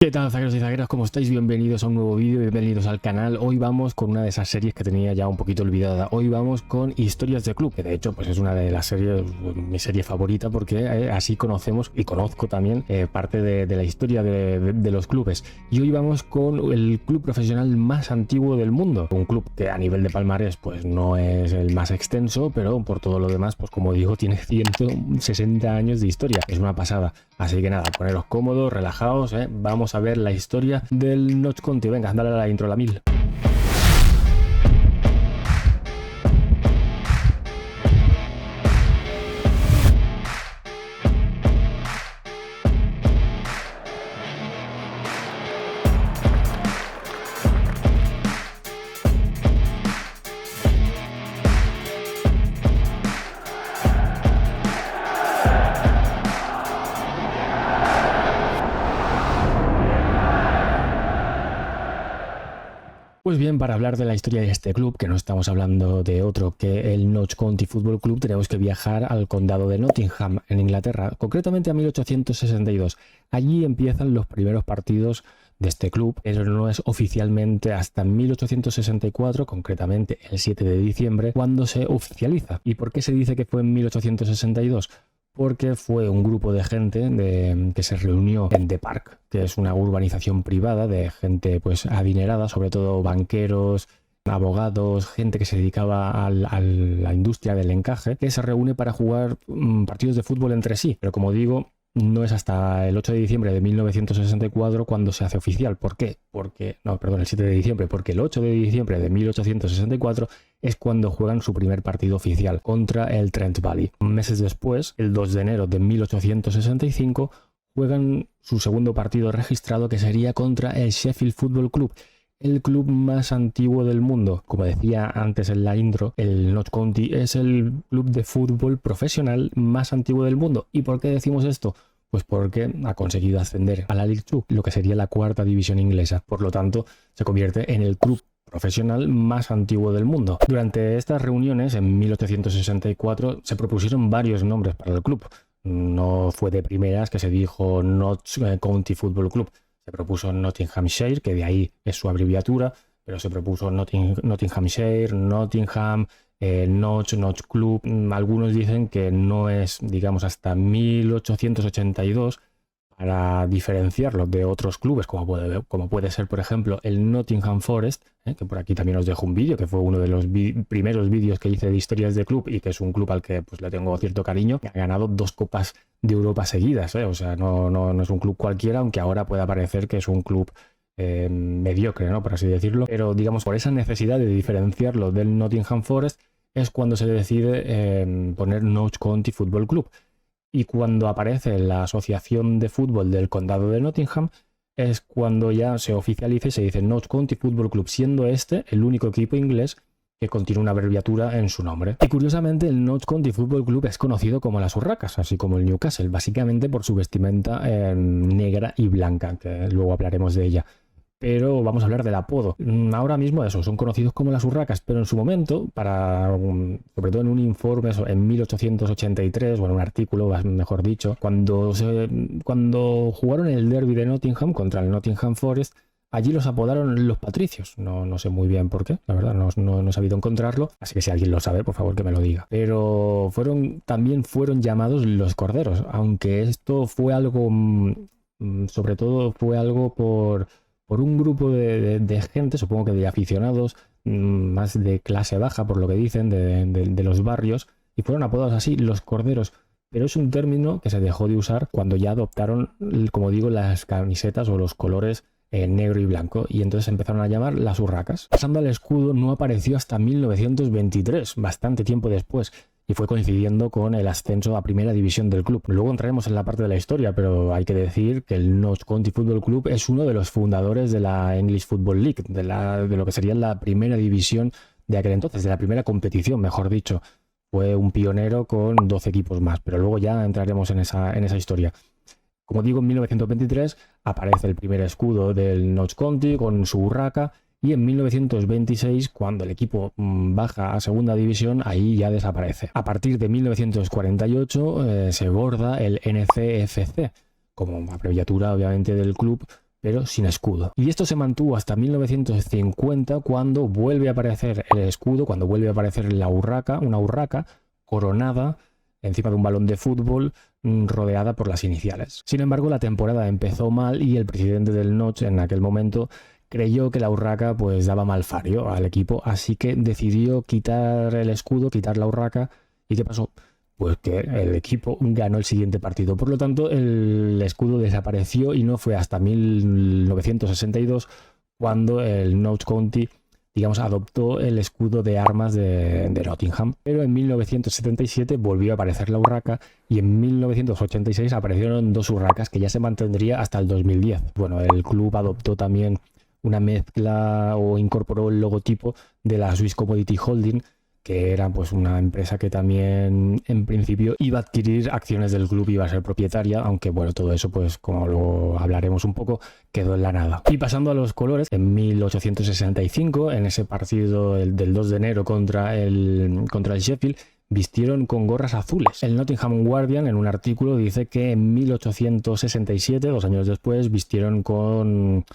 ¿Qué tal, zagueros y zagueras? ¿Cómo estáis? Bienvenidos a un nuevo vídeo, bienvenidos al canal. Hoy vamos con una de esas series que tenía ya un poquito olvidada. Hoy vamos con Historias de Club, que de hecho pues es una de las series, mi serie favorita, porque así conocemos y conozco también parte de la historia de los clubes. Y hoy vamos con el club profesional más antiguo del mundo. Un club que a nivel de palmarés pues no es el más extenso, pero por todo lo demás, pues como digo, tiene 160 años de historia. Es una pasada. Así que nada, poneros cómodos, relajados, vamos a ver la historia del Notts County. Venga, dale a la intro, la 1000. Pues bien, para hablar de la historia de este club, que no estamos hablando de otro que el Notts County Football Club, tenemos que viajar al condado de Nottingham, en Inglaterra, concretamente a 1862. Allí empiezan los primeros partidos de este club, pero no es oficialmente hasta 1864, concretamente el 7 de diciembre, cuando se oficializa. ¿Y por qué se dice que fue en 1862? Porque fue un grupo de gente que se reunió en The Park, que es una urbanización privada de gente pues adinerada, sobre todo banqueros, abogados, gente que se dedicaba a la industria del encaje, que se reúne para jugar partidos de fútbol entre sí. Pero como digo, no es hasta el 8 de diciembre de 1964 cuando se hace oficial. ¿Por qué? El 7 de diciembre, porque el 8 de diciembre de 1864 es cuando juegan su primer partido oficial contra el Trent Valley. Meses después, el 2 de enero de 1865, juegan su segundo partido registrado, que sería contra el Sheffield Football Club, el club más antiguo del mundo. Como decía antes en la intro, el Notts County es el club de fútbol profesional más antiguo del mundo. ¿Y por qué decimos esto? Pues porque ha conseguido ascender a la League Two, lo que sería la cuarta división inglesa. Por lo tanto, se convierte en el club profesional más antiguo del mundo. Durante estas reuniones, en 1864, se propusieron varios nombres para el club. No fue de primeras que se dijo Notts County Football Club. Se propuso Nottinghamshire, que de ahí es su abreviatura, pero se propuso Nottinghamshire, Nottingham, Notts Club. Algunos dicen que no es, digamos, hasta 1882 para diferenciarlo de otros clubes, como puede ser, por ejemplo, el Nottingham Forest, que por aquí también os dejo un vídeo, que fue uno de los primeros vídeos que hice de historias de club y que es un club al que pues le tengo cierto cariño. Ha ganado 2 copas de Europa seguidas, o sea, no es un club cualquiera, aunque ahora pueda parecer que es un club mediocre, ¿no? Por así decirlo. Pero digamos, por esa necesidad de diferenciarlo del Nottingham Forest es cuando se decide poner Notts County Football Club. Y cuando aparece la Asociación de Fútbol del Condado de Nottingham es cuando ya se oficializa y se dice Notts County Football Club, siendo este el único equipo inglés que contiene una abreviatura en su nombre. Y curiosamente el Notts County Football Club es conocido como las Urracas, así como el Newcastle, básicamente por su vestimenta negra y blanca, que luego hablaremos de ella. Pero vamos a hablar del apodo. Ahora mismo eso, son conocidos como las Urracas, pero en su momento, sobre todo en un informe en 1883, o en un artículo, mejor dicho, cuando jugaron el derbi de Nottingham contra el Nottingham Forest, allí los apodaron los Patricios. No sé muy bien por qué, la verdad, no he sabido encontrarlo, así que si alguien lo sabe, por favor que me lo diga. Pero también fueron llamados los Corderos, aunque esto fue algo, sobre todo fue algo por un grupo de gente, supongo que de aficionados, más de clase baja, por lo que dicen, de los barrios, y fueron apodados así, los Corderos. Pero es un término que se dejó de usar cuando ya adoptaron, como digo, las camisetas o los colores negro y blanco, y entonces empezaron a llamar las Urracas. Pasando al escudo, no apareció hasta 1923, bastante tiempo después, y fue coincidiendo con el ascenso a primera división del club. Luego entraremos en la parte de la historia, pero hay que decir que el Notts County Football Club es uno de los fundadores de la English Football League, de lo que sería la primera división de aquel entonces, de la primera competición, mejor dicho. Fue un pionero con 12 equipos más, pero luego ya entraremos en esa historia. Como digo, en 1923 aparece el primer escudo del Notts County con su urraca, y en 1926, cuando el equipo baja a segunda división, ahí ya desaparece. A partir de 1948 se borda el NCFC, como abreviatura obviamente del club, pero sin escudo. Y esto se mantuvo hasta 1950, cuando vuelve a aparecer el escudo, cuando vuelve a aparecer la urraca, una urraca coronada encima de un balón de fútbol, rodeada por las iniciales. Sin embargo, la temporada empezó mal y el presidente del Notts en aquel momento creyó que la urraca pues daba mal fario al equipo, así que decidió quitar el escudo, quitar la urraca. ¿Y qué pasó? Pues que el equipo ganó el siguiente partido. Por lo tanto, el escudo desapareció y no fue hasta 1962 cuando el Notts County, digamos, adoptó el escudo de armas de Nottingham. Pero en 1977 volvió a aparecer la urraca y en 1986 aparecieron dos urracas que ya se mantendría hasta el 2010. Bueno, el club adoptó también una mezcla o incorporó el logotipo de la Swiss Commodity Holding, que era pues una empresa que también en principio iba a adquirir acciones del club, iba a ser propietaria, aunque bueno, todo eso pues como lo hablaremos un poco, quedó en la nada. Y pasando a los colores, en 1865, en ese partido del 2 de enero contra el Sheffield, vistieron con gorras azules. El Nottingham Guardian en un artículo dice que en 1867, 2 años después, vistieron con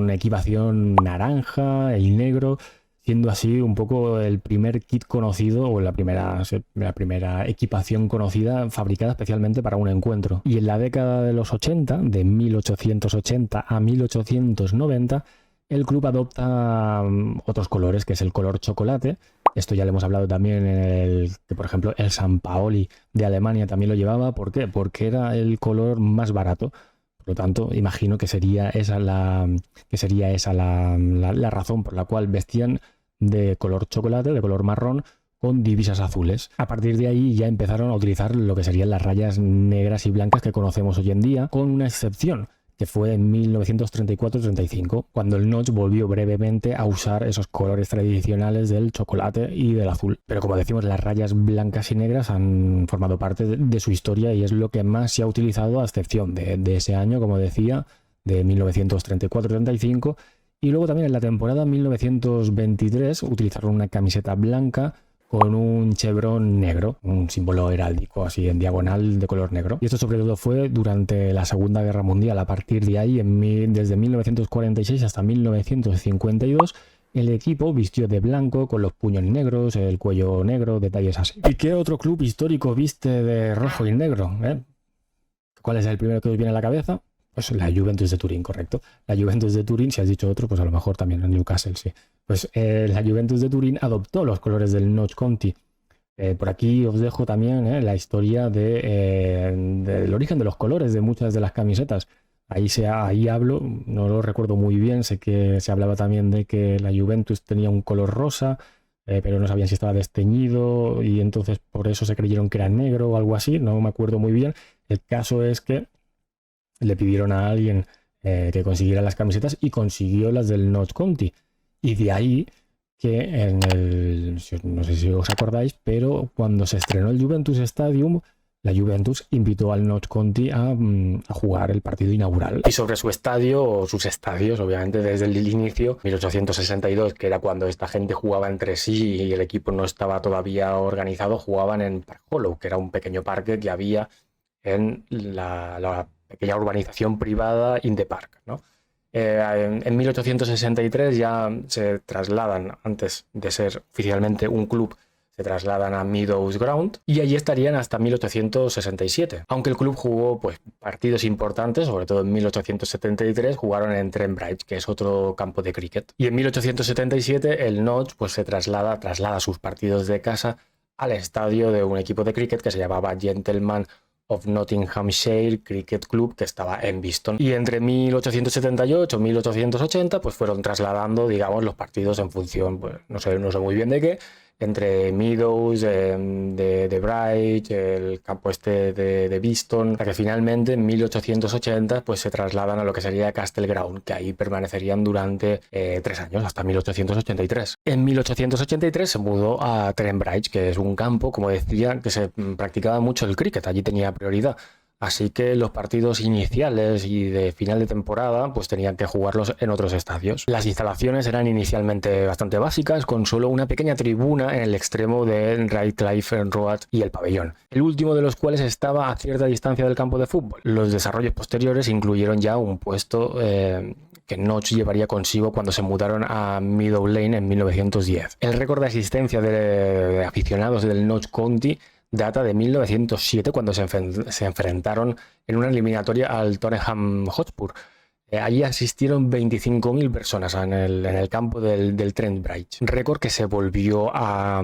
equipación naranja y negro, siendo así un poco el primer kit conocido o la primera equipación conocida fabricada especialmente para un encuentro. Y en la década de los 80, de 1880 a 1890, el club adopta otros colores, que es el color chocolate. Esto ya le hemos hablado también que por ejemplo el San Paoli de Alemania también lo llevaba. ¿Por qué? Porque era el color más barato. Por lo tanto, imagino que sería esa la razón por la cual vestían de color chocolate, de color marrón, con divisas azules. A partir de ahí ya empezaron a utilizar lo que serían las rayas negras y blancas que conocemos hoy en día, con una excepción, que fue en 1934-35, cuando el Notts volvió brevemente a usar esos colores tradicionales del chocolate y del azul. Pero como decimos, las rayas blancas y negras han formado parte de su historia y es lo que más se ha utilizado, a excepción de ese año, como decía, de 1934-35. Y luego también en la temporada 1923 utilizaron una camiseta blanca con un chevrón negro, un símbolo heráldico así en diagonal de color negro. Y esto sobre todo fue durante la Segunda Guerra Mundial. A partir de ahí, desde 1946 hasta 1952, el equipo vistió de blanco con los puños negros, el cuello negro, detalles así. ¿Y qué otro club histórico viste de rojo y negro? ¿Cuál es el primero que os viene a la cabeza? Pues la Juventus de Turín, correcto. La Juventus de Turín, si has dicho otro, pues a lo mejor también el Newcastle, sí. Pues la Juventus de Turín adoptó los colores del Notts County. Por aquí os dejo también la historia del origen de los colores de muchas de las camisetas. Ahí hablo, no lo recuerdo muy bien, sé que se hablaba también de que la Juventus tenía un color rosa, pero no sabían si estaba desteñido y entonces por eso se creyeron que era negro o algo así, no me acuerdo muy bien. El caso es que le pidieron a alguien que consiguiera las camisetas y consiguió las del Notts County. Y de ahí que no sé si os acordáis, pero cuando se estrenó el Juventus Stadium, la Juventus invitó al Notts County a jugar el partido inaugural. Y sobre su estadio, o sus estadios, obviamente desde el inicio, 1862, que era cuando esta gente jugaba entre sí y el equipo no estaba todavía organizado, jugaban en Park Hollow, que era un pequeño parque que había en la pequeña urbanización privada in the Park, ¿no? En 1863 ya se trasladan, antes de ser oficialmente un club, se trasladan a Meadows Ground y allí estarían hasta 1867. Aunque el club jugó pues, partidos importantes, sobre todo en 1873, jugaron en Trent Bridge, que es otro campo de cricket. Y en 1877 el Notts pues, traslada sus partidos de casa al estadio de un equipo de cricket que se llamaba Gentlemen of Nottinghamshire Cricket Club, que estaba en Beeston. Y entre 1878 y 1880 pues fueron trasladando, digamos, los partidos en función, pues no sé muy bien de qué, entre Meadows, de Bright, el campo de Beeston, hasta que finalmente en 1880 pues se trasladan a lo que sería Castle Ground, que ahí permanecerían durante 3 años, hasta 1883. En 1883 se mudó a Trent Bridge, que es un campo, como decía, que se practicaba mucho el cricket, allí tenía prioridad. Así que los partidos iniciales y de final de temporada pues tenían que jugarlos en otros estadios. Las instalaciones eran inicialmente bastante básicas, con solo una pequeña tribuna en el extremo de Redcliffe Road y el pabellón, el último de los cuales estaba a cierta distancia del campo de fútbol. Los desarrollos posteriores incluyeron ya un puesto que Notch llevaría consigo cuando se mudaron a Meadow Lane en 1910. El récord de asistencia de aficionados del Notch County data de 1907, cuando se enfrentaron en una eliminatoria al Tottenham Hotspur. Allí asistieron 25.000 personas en el campo del Trent Bridge, récord que se volvió a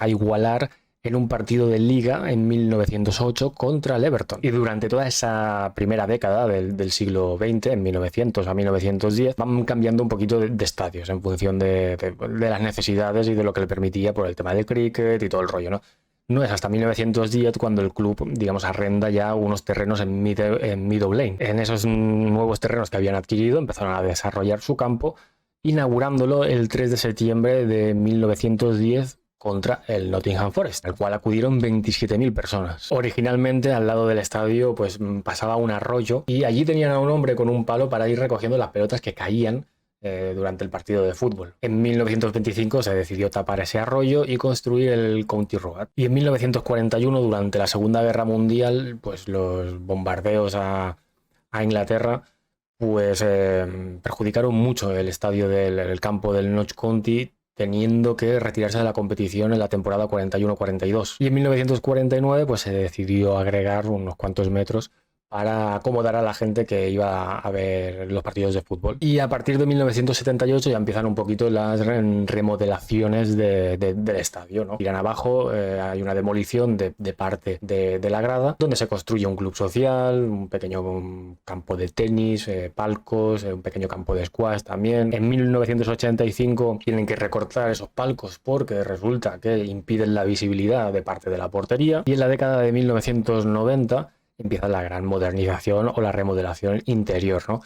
igualar en un partido de liga en 1908 contra el Everton. Y durante toda esa primera década del siglo XX, en 1900 a 1910, van cambiando un poquito de estadios en función de las necesidades y de lo que le permitía por el tema del cricket y todo el rollo, ¿no? No es hasta 1910 cuando el club, digamos, arrenda ya unos terrenos en Meadow Lane. En esos nuevos terrenos que habían adquirido empezaron a desarrollar su campo, inaugurándolo el 3 de septiembre de 1910 contra el Nottingham Forest, al cual acudieron 27.000 personas. Originalmente al lado del estadio pues pasaba un arroyo y allí tenían a un hombre con un palo para ir recogiendo las pelotas que caían durante el partido de fútbol. En 1925 se decidió tapar ese arroyo y construir el County Road. Y en 1941, durante la Segunda Guerra Mundial, pues los bombardeos a Inglaterra pues perjudicaron mucho el estadio del campo del Notch County, teniendo que retirarse de la competición en la temporada 41-42. Y en 1949 pues se decidió agregar unos cuantos metros para acomodar a la gente que iba a ver los partidos de fútbol. Y a partir de 1978 ya empiezan un poquito las remodelaciones del estadio, ¿no? Tiran abajo, hay una demolición de parte de la grada, donde se construye un club social, un pequeño campo de tenis, palcos, un pequeño campo de squash también. En 1985 tienen que recortar esos palcos porque resulta que impiden la visibilidad de parte de la portería. Y en la década de 1990 empieza la gran modernización o la remodelación interior, ¿no?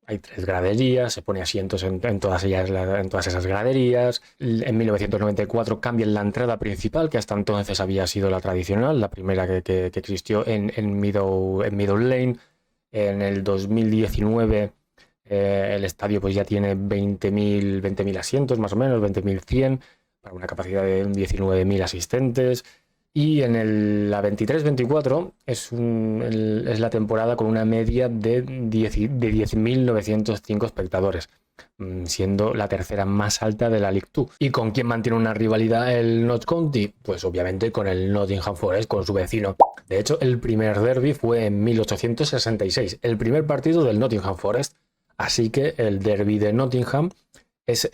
Hay 3 graderías, se pone asientos en todas esas graderías. En 1994 cambian la entrada principal, que hasta entonces había sido la tradicional, la primera que existió en Meadow Lane. En el 2019 el estadio pues ya tiene 20.000 asientos, más o menos, 20.100, para una capacidad de 19.000 asistentes. Y en la 23-24 es la temporada con una media de 10.905 espectadores, siendo la tercera más alta de la League 2. ¿Y con quién mantiene una rivalidad el Notts County? Pues obviamente con el Nottingham Forest, con su vecino. De hecho, el primer derby fue en 1866, el primer partido del Nottingham Forest. Así que el derby de Nottingham se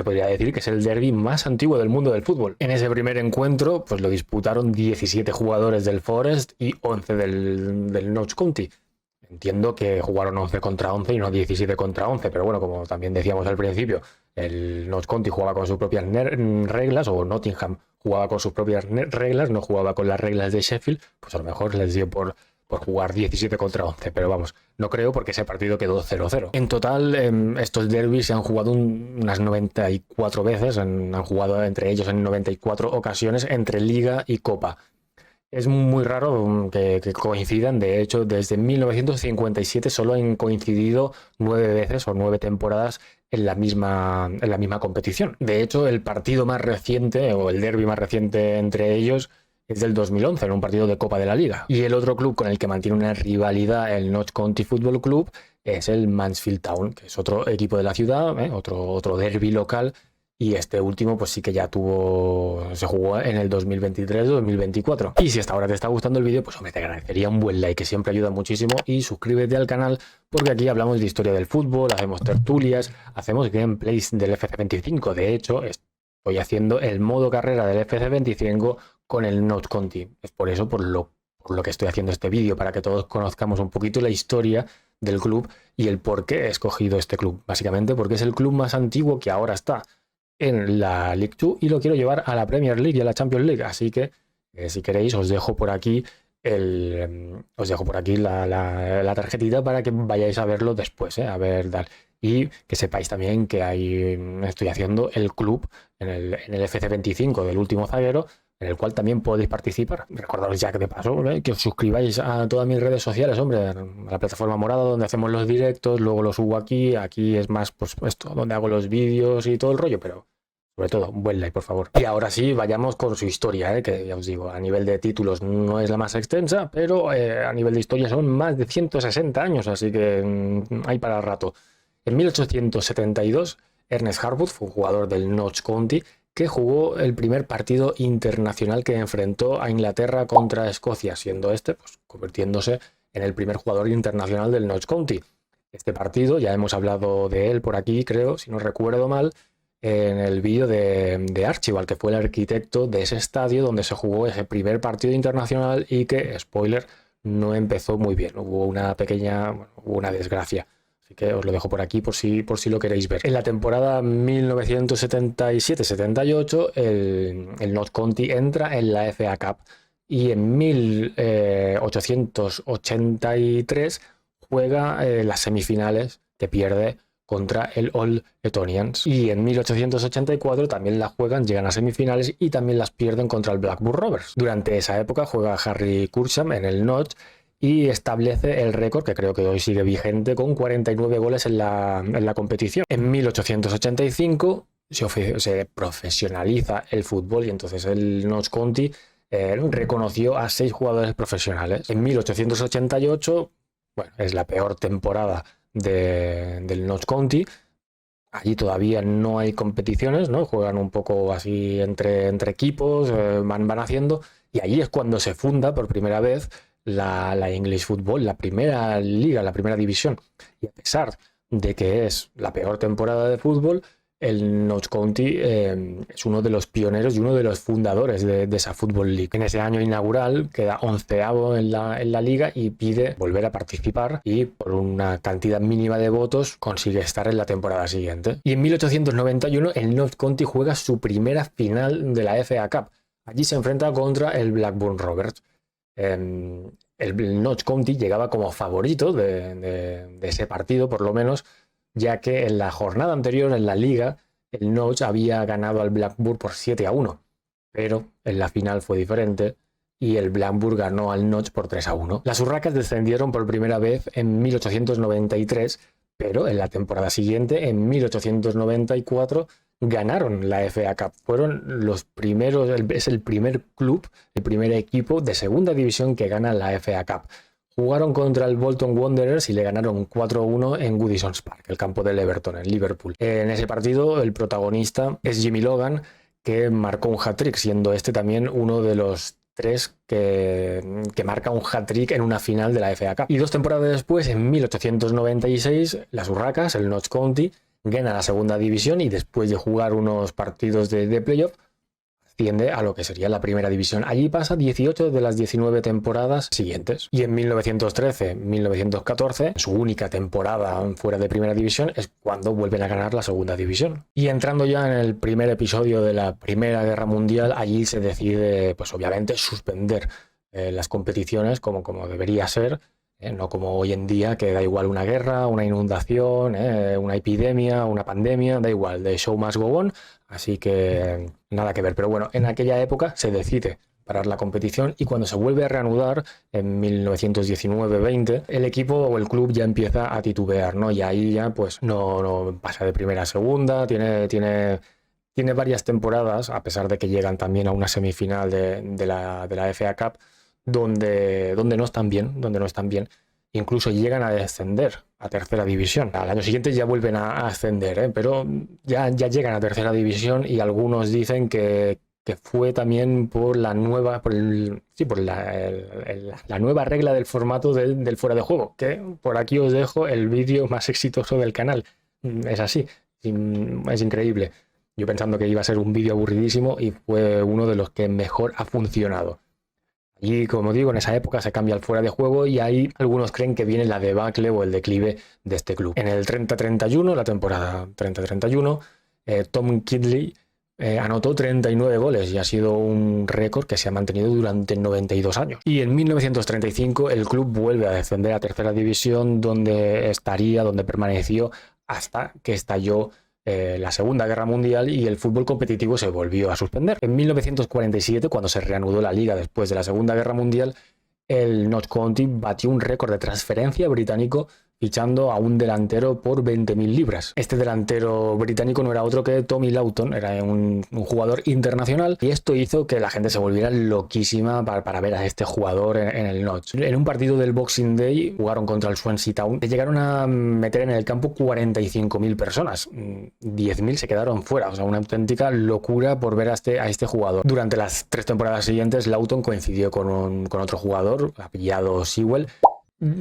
podría decir que es el derbi más antiguo del mundo del fútbol. En ese primer encuentro pues lo disputaron 17 jugadores del Forest y 11 del Notts County. Entiendo que jugaron 11 contra 11 y no 17 contra 11, pero bueno, como también decíamos al principio, el Notts County jugaba con sus propias reglas, o Nottingham jugaba con sus propias reglas, no jugaba con las reglas de Sheffield, pues a lo mejor les dio por jugar 17 contra 11, pero vamos, no creo, porque ese partido quedó 0-0. En total, estos derbis se han jugado unas 94 veces, han jugado entre ellos en 94 ocasiones entre Liga y Copa. Es muy raro que coincidan. De hecho, desde 1957 solo han coincidido 9 veces o 9 temporadas en la misma competición. De hecho, el partido más reciente, o el derbi más reciente entre ellos, es del 2011, en un partido de Copa de la Liga. Y el otro club con el que mantiene una rivalidad el Notts County Football Club es el Mansfield Town, que es otro equipo de la ciudad, otro derbi local. Y este último pues sí que ya se jugó en el 2023-2024. Y si hasta ahora te está gustando el vídeo, pues hombre, te agradecería un buen like, que siempre ayuda muchísimo. Y suscríbete al canal, porque aquí hablamos de historia del fútbol, hacemos tertulias, hacemos gameplays del FC25. De hecho, estoy haciendo el modo carrera del FC25 con el Notts County. Es por eso por lo que estoy haciendo este vídeo, para que todos conozcamos un poquito la historia del club y el por qué he escogido este club. Básicamente porque es el club más antiguo que ahora está en la League 2 y lo quiero llevar a la Premier League y a la Champions League. Así que si queréis os dejo por aquí la tarjetita para que vayáis a verlo después, a ver, tal. Y que sepáis también que estoy haciendo el club en el FC25 del último zaguero, en el cual también podéis participar. Recordaros ya que de paso, que os suscribáis a todas mis redes sociales, hombre, a la plataforma morada donde hacemos los directos, luego los subo aquí es más pues esto, donde hago los vídeos y todo el rollo, pero sobre todo, un buen like, por favor. Y ahora sí, vayamos con su historia, que ya os digo, a nivel de títulos no es la más extensa, pero a nivel de historia son más de 160 años, así que hay para rato. En 1872, Ernest Harwood fue un jugador del Notts County que jugó el primer partido internacional que enfrentó a Inglaterra contra Escocia, siendo este pues, convirtiéndose en el primer jugador internacional del Notts County. Este partido, ya hemos hablado de él por aquí, creo, si no recuerdo mal, en el vídeo de Archibald, que fue el arquitecto de ese estadio donde se jugó ese primer partido internacional y que, spoiler, no empezó muy bien. Hubo una pequeña, hubo una desgracia. Así que os lo dejo por aquí por si lo queréis ver. En la temporada 1977-78 el Notts County entra en la FA Cup y en 1883 juega las semifinales que pierde contra el Old Etonians. Y en 1884 también la juegan, llegan a semifinales y también las pierden contra el Blackburn Rovers. Durante esa época juega Harry Cursham en el Notts y establece el récord, que creo que hoy sigue vigente, con 49 goles en la competición. En 1885 se profesionaliza el fútbol y entonces el Notts County reconoció a 6 jugadores profesionales. En 1888, bueno, es la peor temporada del Notts County. Allí todavía no hay competiciones, ¿no? Juegan un poco así entre equipos, van haciendo, y allí es cuando se funda por primera vez la English Football, la primera liga, la primera división. Y a pesar de que es la peor temporada de fútbol, el Notts County es uno de los pioneros y uno de los fundadores de esa Football League. En ese año inaugural queda 11º en la liga y pide volver a participar y por una cantidad mínima de votos consigue estar en la temporada siguiente. Y en 1891 el Notts County juega su primera final de la FA Cup. Allí se enfrenta contra el Blackburn Rovers. El Notts County llegaba como favorito de ese partido, por lo menos, ya que en la jornada anterior en la liga el Notts había ganado al Blackburn por 7-1, pero en la final fue diferente y el Blackburn ganó al Notts por 3-1. Las Urracas descendieron por primera vez en 1893, pero en la temporada siguiente, en 1894, ganaron la FA Cup. Fueron los primeros, es el primer club, el primer equipo de segunda división que gana la FA Cup. Jugaron contra el Bolton Wanderers y le ganaron 4-1 en Goodison Park, el campo del Everton, en Liverpool. En ese partido el protagonista es Jimmy Logan, que marcó un hat-trick, siendo este también uno de los 3 que marca un hat-trick en una final de la FA Cup. Y 2 temporadas después, en 1896, las Urracas, el Notts County, gana la segunda división y después de jugar unos partidos de playoff, asciende a lo que sería la primera división. Allí pasa 18 de las 19 temporadas siguientes. Y en 1913-1914, su única temporada fuera de primera división, es cuando vuelven a ganar la segunda división. Y entrando ya en el primer episodio de la Primera Guerra Mundial, allí se decide, pues obviamente, suspender las competiciones como debería ser. No como hoy en día, que da igual una guerra, una inundación, una epidemia, una pandemia, da igual, the show must go on, así que nada que ver. Pero bueno, en aquella época se decide parar la competición y cuando se vuelve a reanudar en 1919-20, el equipo o el club ya empieza a titubear, ¿no? Y ahí ya pues no pasa de primera a segunda, tiene varias temporadas, a pesar de que llegan también a una semifinal de la FA Cup, donde no están bien, incluso llegan a descender a tercera división. Al año siguiente ya vuelven a ascender, pero ya llegan a tercera división y algunos dicen que fue también por la nueva nueva regla del formato del fuera de juego, que por aquí os dejo el vídeo más exitoso del canal. Es así, es increíble. Yo pensando que iba a ser un vídeo aburridísimo y fue uno de los que mejor ha funcionado. Y como digo, en esa época se cambia el fuera de juego y ahí algunos creen que viene la debacle o el declive de este club. En el 30-31, la temporada 30-31, Tom Kidley anotó 39 goles y ha sido un récord que se ha mantenido durante 92 años. Y en 1935 el club vuelve a descender a tercera división, donde permaneció hasta que estalló la Segunda Guerra Mundial y el fútbol competitivo se volvió a suspender. En 1947, cuando se reanudó la liga después de la Segunda Guerra Mundial, el Notts County batió un récord de transferencia británico fichando a un delantero por 20.000 libras. Este delantero británico no era otro que Tommy Lawton, era un jugador internacional, y esto hizo que la gente se volviera loquísima para ver a este jugador en el Notts. En un partido del Boxing Day jugaron contra el Swansea Town, llegaron a meter en el campo 45.000 personas, 10.000 se quedaron fuera, o sea, una auténtica locura por ver a este jugador. Durante las 3 temporadas siguientes, Lawton coincidió con otro jugador, apellidado Sewell,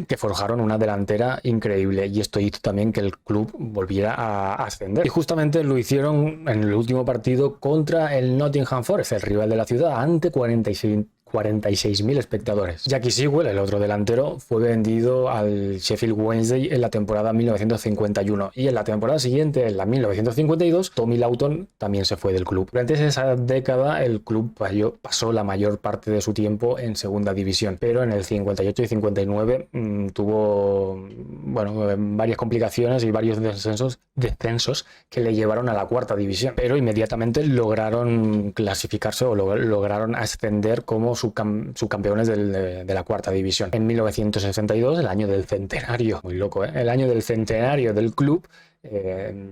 que forjaron una delantera increíble, y esto hizo también que el club volviera a ascender. Y justamente lo hicieron en el último partido contra el Nottingham Forest, el rival de la ciudad, ante 46.000 espectadores. Jackie Sewell, el otro delantero, fue vendido al Sheffield Wednesday en la temporada 1951, y en la temporada siguiente, en la 1952, Tommy Lawton también se fue del club. Durante esa década el club pasó la mayor parte de su tiempo en segunda división, pero en el 58 y 59 tuvo varias complicaciones y varios descensos que le llevaron a la cuarta división, pero inmediatamente lograron clasificarse o lograron ascender como subcampeones de la cuarta división. En 1962, el año del centenario, muy loco, el año del centenario del club,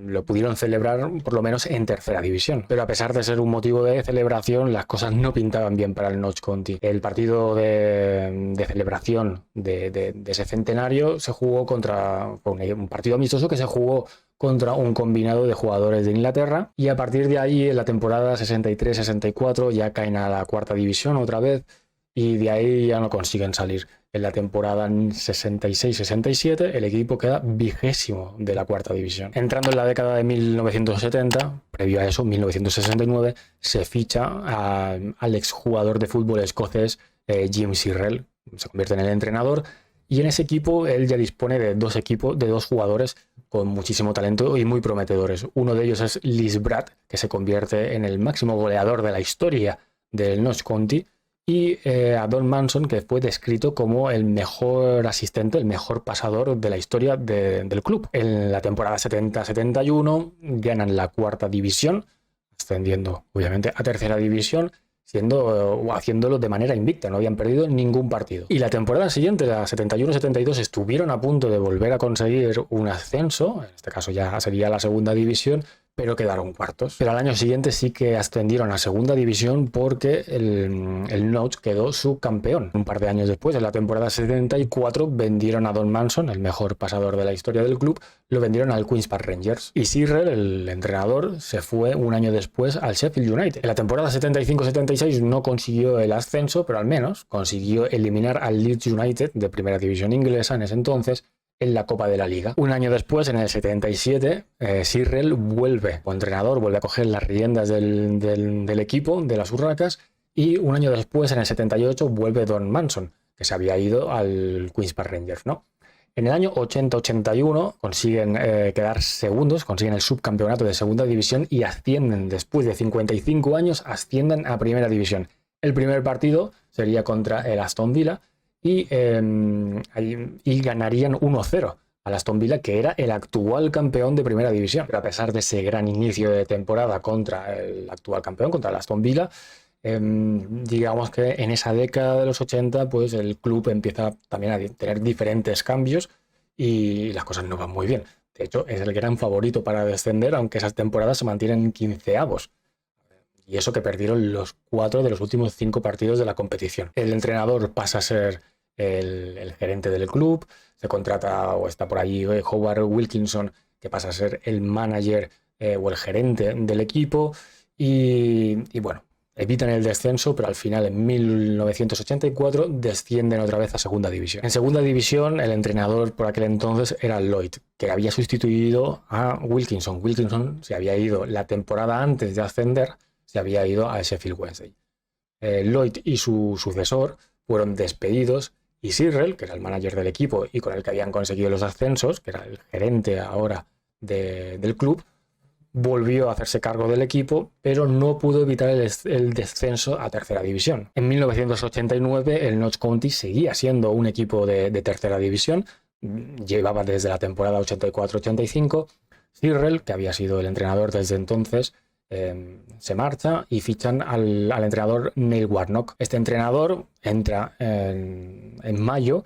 lo pudieron celebrar por lo menos en tercera división, pero a pesar de ser un motivo de celebración, las cosas no pintaban bien para el Notts County. El partido de celebración de ese centenario se jugó un partido amistoso que se jugó contra un combinado de jugadores de Inglaterra, y a partir de ahí, en la temporada 63-64, ya caen a la cuarta división otra vez, y de ahí ya no consiguen salir. En la temporada 66-67 el equipo queda 20º de la cuarta división. Entrando en la década de 1970, previo a eso, 1969, se ficha al exjugador de fútbol escocés Jim Sirrell, se convierte en el entrenador, y en ese equipo él ya dispone de dos jugadores con muchísimo talento y muy prometedores. Uno de ellos es Liz Bratt, que se convierte en el máximo goleador de la historia del Notts County, y a Don Manson, que fue descrito como el mejor asistente, el mejor pasador de la historia del club. En la temporada 70-71 ganan la cuarta división, ascendiendo obviamente a tercera división, haciéndolo de manera invicta, no habían perdido ningún partido. Y la temporada siguiente, la 71-72, estuvieron a punto de volver a conseguir un ascenso, en este caso ya sería la segunda división, pero quedaron cuartos. Pero al año siguiente sí que ascendieron a segunda división porque el Notts quedó subcampeón. Un par de años después, en la temporada 74, vendieron a Don Manson, el mejor pasador de la historia del club, lo vendieron al Queen's Park Rangers. Y Sirrell, el entrenador, se fue un año después al Sheffield United. En la temporada 75-76 no consiguió el ascenso, pero al menos consiguió eliminar al Leeds United, de primera división inglesa en ese entonces, en la Copa de la Liga. Un año después, en el 77, Sirrell vuelve como entrenador, vuelve a coger las riendas del equipo, de las Urracas, y un año después, en el 78, vuelve Don Manson, que se había ido al Queen's Park Rangers, ¿no? En el año 80-81 consiguen quedar segundos, consiguen el subcampeonato de segunda división y ascienden, después de 55 años, ascienden a primera división. El primer partido sería contra el Aston Villa, y ganarían 1-0 al Aston Villa, que era el actual campeón de primera división. Pero a pesar de ese gran inicio de temporada contra el actual campeón, contra el Aston Villa, digamos que en esa década de los 80 pues el club empieza también a tener diferentes cambios y las cosas no van muy bien. De hecho, es el gran favorito para descender, aunque esas temporadas se mantienen 15avos. Y eso que perdieron los 4 de los últimos 5 partidos de la competición. El entrenador pasa a ser el gerente del club, se contrata o está por allí Howard Wilkinson, que pasa a ser el manager o el gerente del equipo, y bueno, evitan el descenso, pero al final en 1984 descienden otra vez a segunda división. En segunda división el entrenador por aquel entonces era Lloyd, que había sustituido a Wilkinson. Wilkinson se había ido la temporada antes de ascender, se había ido a Sheffield Wednesday. Lloyd y su sucesor fueron despedidos, y Sirrell, que era el manager del equipo y con el que habían conseguido los ascensos, que era el gerente ahora del club, volvió a hacerse cargo del equipo, pero no pudo evitar el descenso a tercera división. En 1989 el Notts County seguía siendo un equipo de tercera división, llevaba desde la temporada 84-85, Cyril, que había sido el entrenador desde entonces, se marcha y fichan al entrenador Neil Warnock. Este entrenador entra en mayo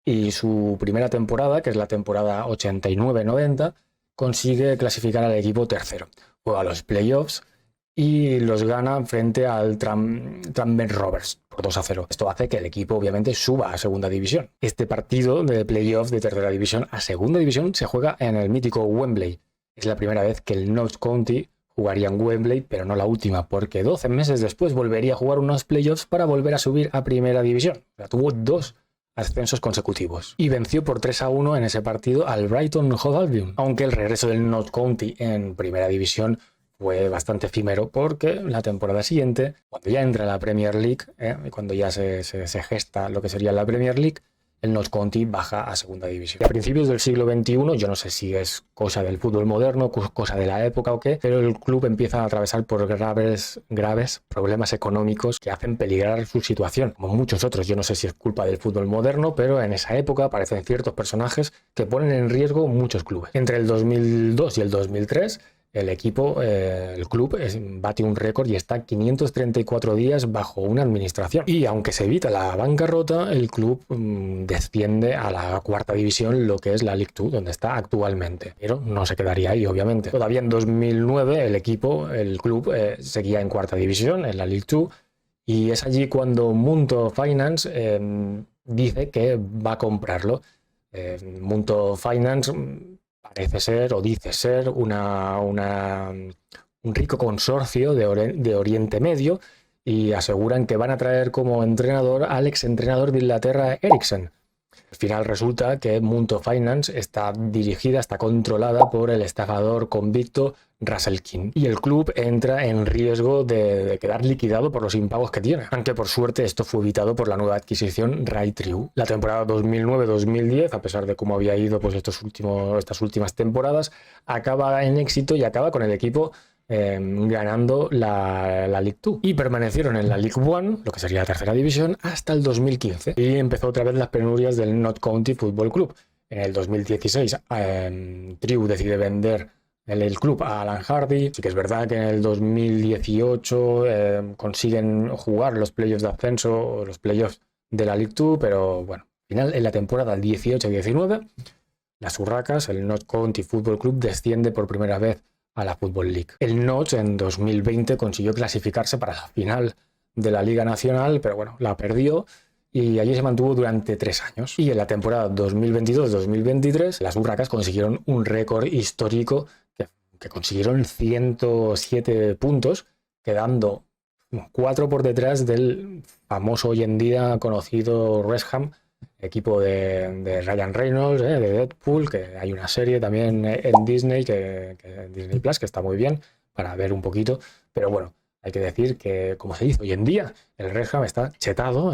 y su primera temporada, que es la temporada 89-90, consigue clasificar al equipo tercero. Juega a los playoffs y los gana frente al Tranmere Rovers por 2-0. Esto hace que el equipo obviamente suba a segunda división. Este partido de playoff de tercera división a segunda división se juega en el mítico Wembley. Es la primera vez que el Notts County jugaría en Wembley, pero no la última, porque 12 meses después volvería a jugar unos playoffs para volver a subir a primera división. O sea, tuvo 2 ascensos consecutivos y venció por 3-1 en ese partido al Brighton Hove Albion, aunque el regreso del Notts County en primera división fue bastante efímero, porque la temporada siguiente, cuando ya entra la Premier League, cuando ya se gesta lo que sería la Premier League, el Notts County baja a segunda división. A principios del siglo XXI, yo no sé si es cosa del fútbol moderno, cosa de la época o qué, pero el club empieza a atravesar por graves problemas económicos que hacen peligrar su situación, como muchos otros. Yo no sé si es culpa del fútbol moderno, pero en esa época aparecen ciertos personajes que ponen en riesgo muchos clubes. Entre el 2002 y el 2003, el equipo, el club, bate un récord y está 534 días bajo una administración. Y aunque se evita la bancarrota, el club desciende a la cuarta división, lo que es la League 2, donde está actualmente. Pero no se quedaría ahí, obviamente. Todavía en 2009 el club seguía en cuarta división, en la League 2, y es allí cuando Munto Finance dice que va a comprarlo. Munto Finance parece ser, o dice ser, un rico consorcio de Oriente Medio, y aseguran que van a traer como entrenador al exentrenador de Inglaterra, Ericsson. Al final resulta que Munto Finance está dirigida, está controlada por el estafador convicto Russell King, y el club entra en riesgo de quedar liquidado por los impagos que tiene, aunque por suerte esto fue evitado por la nueva adquisición Rai Triu. La temporada 2009-2010, a pesar de cómo había ido pues estas últimas temporadas, acaba en éxito y acaba con el equipo ganando la League 2, y permanecieron en la League 1, lo que sería la tercera división, hasta el 2015, y empezó otra vez las penurias del Notts County Football Club. En el 2016 Triu decide vender el club a Alan Hardy. Sí que es verdad que en el 2018 consiguen jugar los playoffs de ascenso, los playoffs de la League 2, pero bueno, al final en la temporada 18-19 las Urracas, el Notts County Football Club, desciende por primera vez a la Football League. El Notts en 2020 consiguió clasificarse para la final de la Liga Nacional, pero bueno, la perdió y allí se mantuvo durante 3 años. Y en la temporada 2022-2023 las Urracas consiguieron un récord histórico que consiguieron 107 puntos, quedando 4 por detrás del famoso hoy en día conocido West Ham, equipo de Ryan Reynolds, de Deadpool, que hay una serie también en Disney, Disney Plus, que está muy bien para ver un poquito, pero bueno, hay que decir que, como se dice hoy en día, el West Ham está chetado,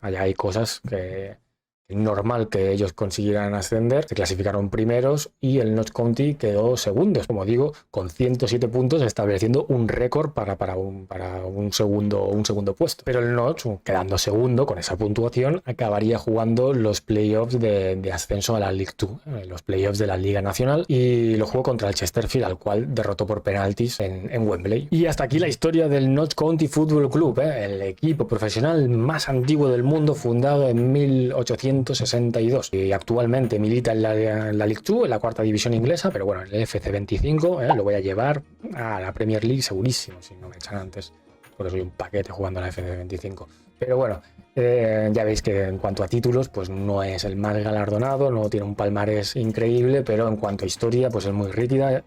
allá hay cosas que es normal que ellos consiguieran ascender, se clasificaron primeros y el Notts County quedó segundos, como digo, con 107 puntos, estableciendo un récord para un segundo puesto. Pero el Notts, quedando segundo con esa puntuación, acabaría jugando los playoffs de ascenso a la League 2, los playoffs de la Liga Nacional, y lo jugó contra el Chesterfield, al cual derrotó por penaltis en Wembley. Y hasta aquí la historia del Notts County Football Club, el equipo profesional más antiguo del mundo, fundado en 1862, y actualmente milita en la League 2, en la cuarta división inglesa, pero bueno, el FC25 lo voy a llevar a la Premier League segurísimo, si no me echan antes, porque soy un paquete jugando a la FC25. Pero bueno, ya veis que en cuanto a títulos, pues no es el más galardonado, no tiene un palmarés increíble, pero en cuanto a historia, pues es muy rica,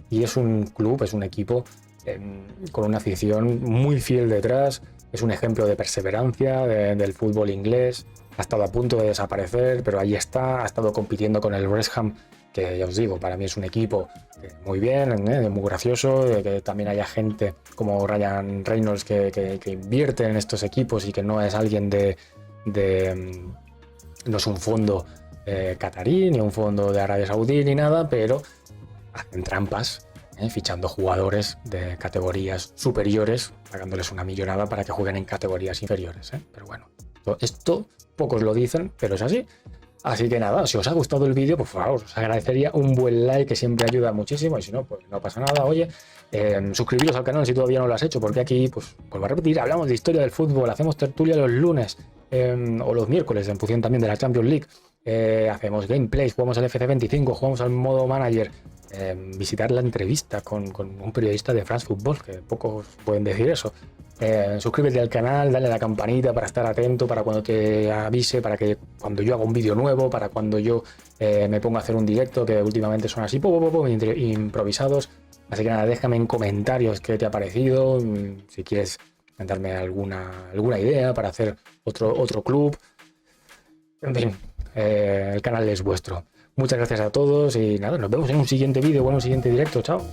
y es un club, es un equipo con una afición muy fiel detrás. Es un ejemplo de perseverancia del fútbol inglés. Ha estado a punto de desaparecer, pero ahí está. Ha estado compitiendo con el West Ham, que ya os digo, para mí es un equipo muy bien, muy gracioso, que también haya gente como Ryan Reynolds que invierte en estos equipos y que no es alguien no es un fondo catarí, ni un fondo de Arabia Saudí, ni nada, pero hacen trampas, fichando jugadores de categorías superiores, pagándoles una millonada para que jueguen en categorías inferiores. Pero bueno, esto pocos lo dicen, pero es así. Así que nada, si os ha gustado el vídeo, pues por favor, os agradecería un buen like, que siempre ayuda muchísimo, y si no, pues no pasa nada. Oye, suscribiros al canal si todavía no lo has hecho, porque aquí, pues vuelvo a repetir, hablamos de historia del fútbol, hacemos tertulia los lunes o los miércoles, en función también de la Champions League. Hacemos gameplays, jugamos al FC25, jugamos al modo manager. Visitar la entrevista con un periodista de France Football, que pocos pueden decir eso. Suscríbete al canal, dale a la campanita para estar atento, para cuando te avise, para que cuando yo haga un vídeo nuevo, para cuando yo me ponga a hacer un directo, que últimamente son así improvisados. Así que nada, déjame en comentarios qué te ha parecido, si quieres darme alguna idea para hacer otro club. En fin, el canal es vuestro. Muchas gracias a todos y nada, nos vemos en un siguiente vídeo o en un siguiente directo. Chao.